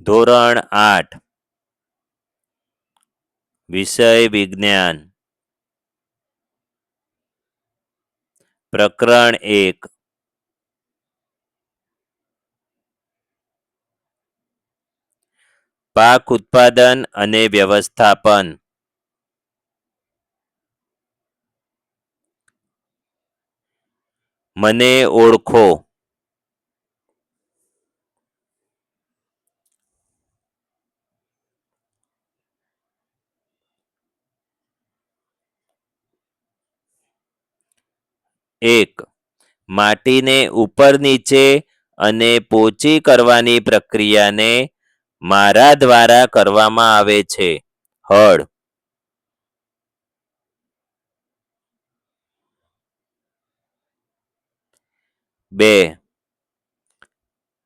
ધોરણ 8 વિષય વિજ્ઞાન પ્રકરણ 1 પાક ઉત્પાદન અને વ્યવસ્થાપન મને ઓળખો. એક માટીને ઉપર નીચે અને પોચી કરવાની પ્રક્રિયાને મારા દ્વારા કરવામાં આવે છે. હળ. 2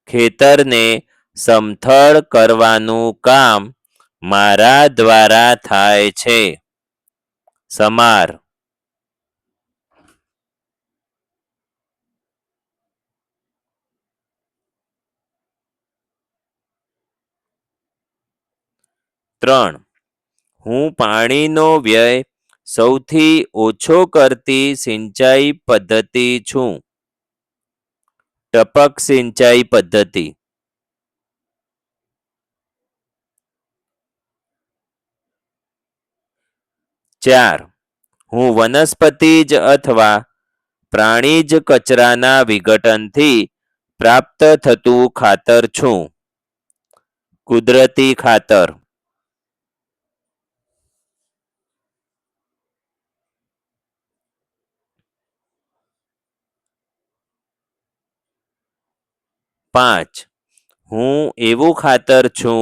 ખેતરને સમથળ કરવાનું કામ મારા દ્વારા થાય છે. સમાર. 3 હું પાણીનો વ્યય સૌથી ઓછો કરતી સિંચાઈ પદ્ધતિ છું. ટપક સિંચાઈ પદ્ધતિ. 4 હું વનસ્પતિજ અથવા પ્રાણીજ કચરાના વિઘટનથી પ્રાપ્ત થતું ખાતર છું. કુદરતી ખાતર. 5 હું એવું ખાતર છું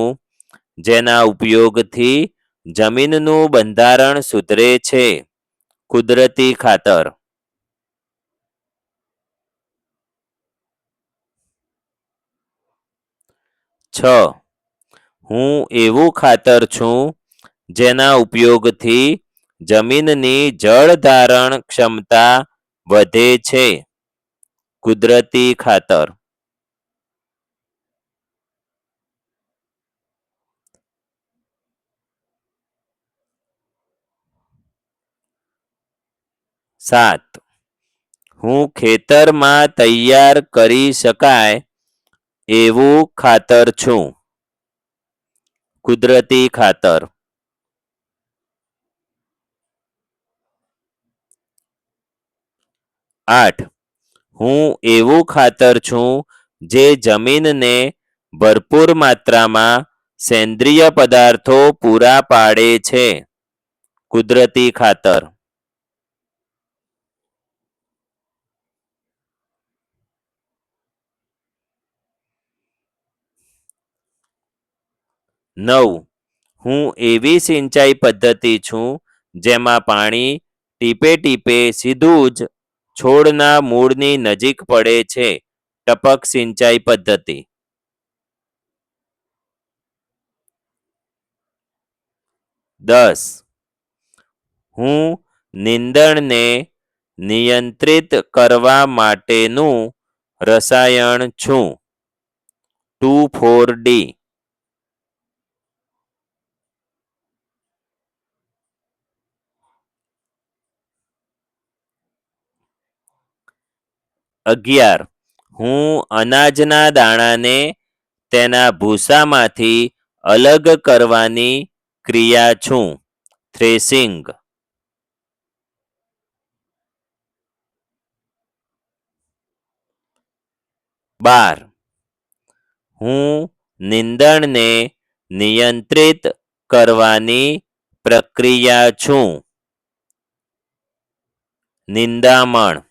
જેના ઉપયોગથી જમીનનું બંધારણ સુધરે છે. કુદરતી ખાતર. 6 હું એવું ખાતર છું જેના ઉપયોગથી જમીનની જળધારણ ક્ષમતા વધે છે. કુદરતી ખાતર. 7 હું ખેતરમાં તૈયાર કરી શકાય એવું ખાતર છું. કુદરતી ખાતર. 8 હું એવું ખાતર છું જે જમીનને ભરપૂર માત્રામાં સેન્દ્રિય પદાર્થો પૂરા પાડે છે. કુદરતી ખાતર. 9 હું એવી સિંચાઈ પદ્ધતિ છું જેમાં પાણી ટીપે ટીપે સીધું જ છોડના મૂળની નજીક પડે છે. ટપક સિંચાઈ પદ્ધતિ. 10 હું નીંદણને નિયંત્રિત કરવા માટેનું રસાયણ છું. 2,4-D. 11 હું અનાજના દાણાને તેના ભૂસામાંથી અલગ કરવાની ક્રિયા છું. થ્રેસિંગ. 12 હું નીંદણને નિયંત્રિત કરવાની પ્રક્રિયા છું. નિંદામણ.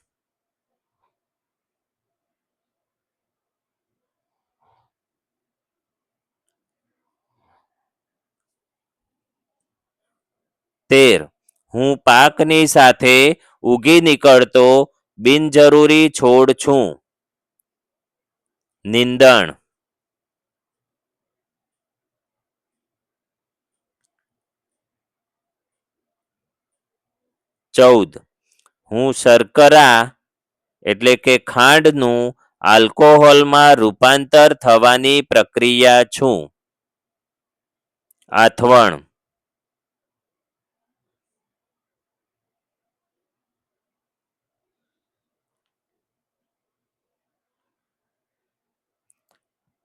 13 હું પાકની સાથે ઉગી નીકળતો બિનજરૂરી છોડ છું. નિંદણ. 14 હું શર્કરા એટલે કે ખાંડનું આલ્કોહોલમાં રૂપાંતર થવાની પ્રક્રિયા છું. આથવણ,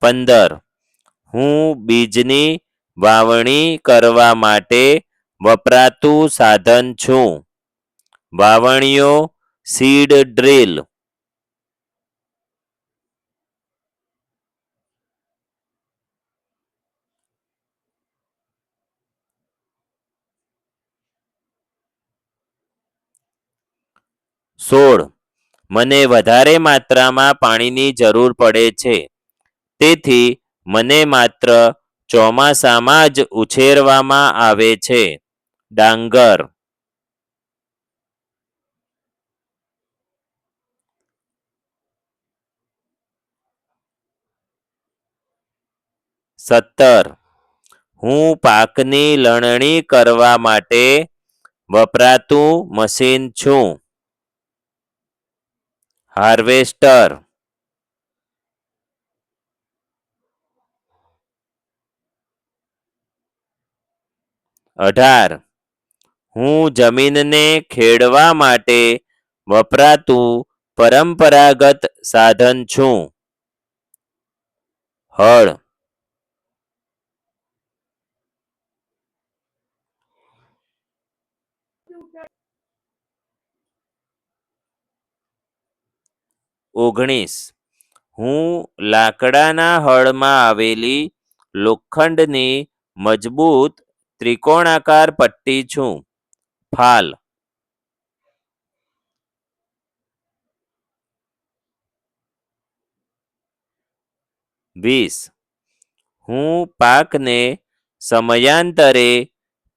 15. હું બીજની વાવણી કરવા માટે વપરાતું સાધન છું. વાવણીઓ, સીડ ડ્રીલ. 16. મને વધારે માત્રામાં પાણીની જરૂર પડે છે, તેથી મને માત્ર ચોમાસામાં જ ઉછેરવામાં આવે છે. ડાંગર. 17. હું પાકની લણણી કરવા માટે વપરાતું મશીન છું. હાર્વેસ્ટર. 18. હું જમીનને ખેડવા માટે વપરાતું પરંપરાગત સાધન છું. હળ. 19. હું લાકડાના હળમાં આવેલી લોખંડની મજબૂત ત્રિકોણાકાર પટ્ટી છું. ફાલ. 20. હું પાકને સમયાંતરે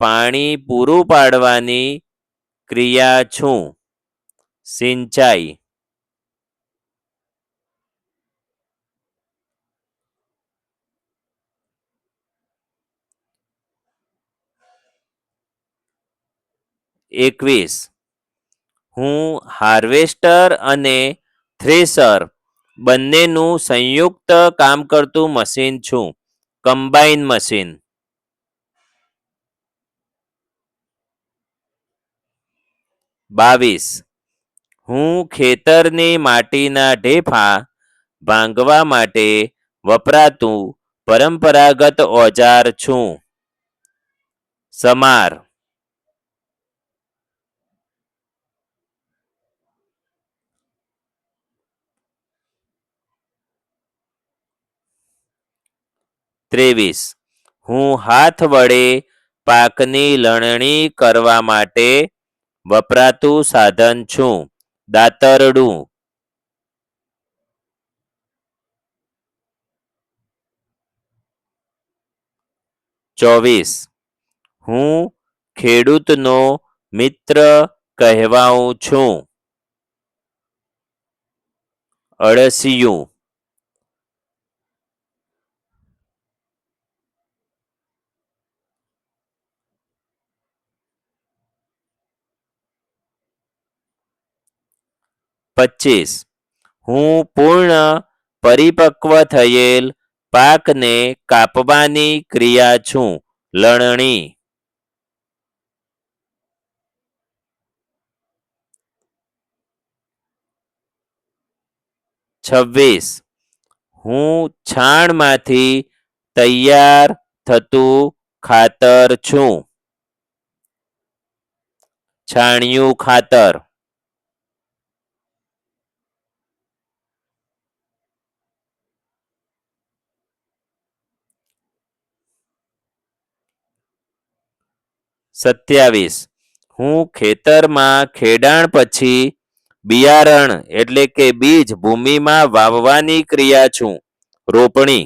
પાણી પૂરું પાડવાની ક્રિયા છું. સિંચાઈ. 21. હું હાર્વેસ્ટર અને થ્રેશર બંનેનું સંયુક્ત કામ કરતું મશીન છું. Combine machine. 22. હું ખેતરની માટીના ઢેફા ભાંગવા માટે વપરાતું પરંપરાગત ઓજાર છું. સમાર. 23. હું હાથ વડે પાકની લણણી કરવા માટે વપરાતું સાધન છું. દાતરડું. 24. હું ખેડૂતનો મિત્ર કહેવાઉં છું. અળસિયું. 25. હું પૂર્ણ પરિપક્વ થયેલ પાકને કાપવાની ક્રિયા છું. લણણી. 26. હું છાણમાંથી તૈયાર થતું ખાતર છું. છાણિયું ખાતર. 27. હું ખેતરમાં ખેડાણ પછી બિયારણ એટલે કે બીજ ભૂમિમાં વાવવાની ક્રિયા છું. રોપણી.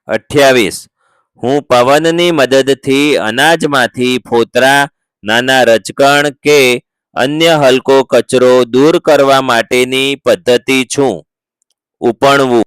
28. હું પવનની મદદથી અનાજમાંથી ફોતરા, નાના રજકણ કે અન્ય હલકો કચરો દૂર કરવા માટેની પદ્ધતિ છું. ઉપણવું.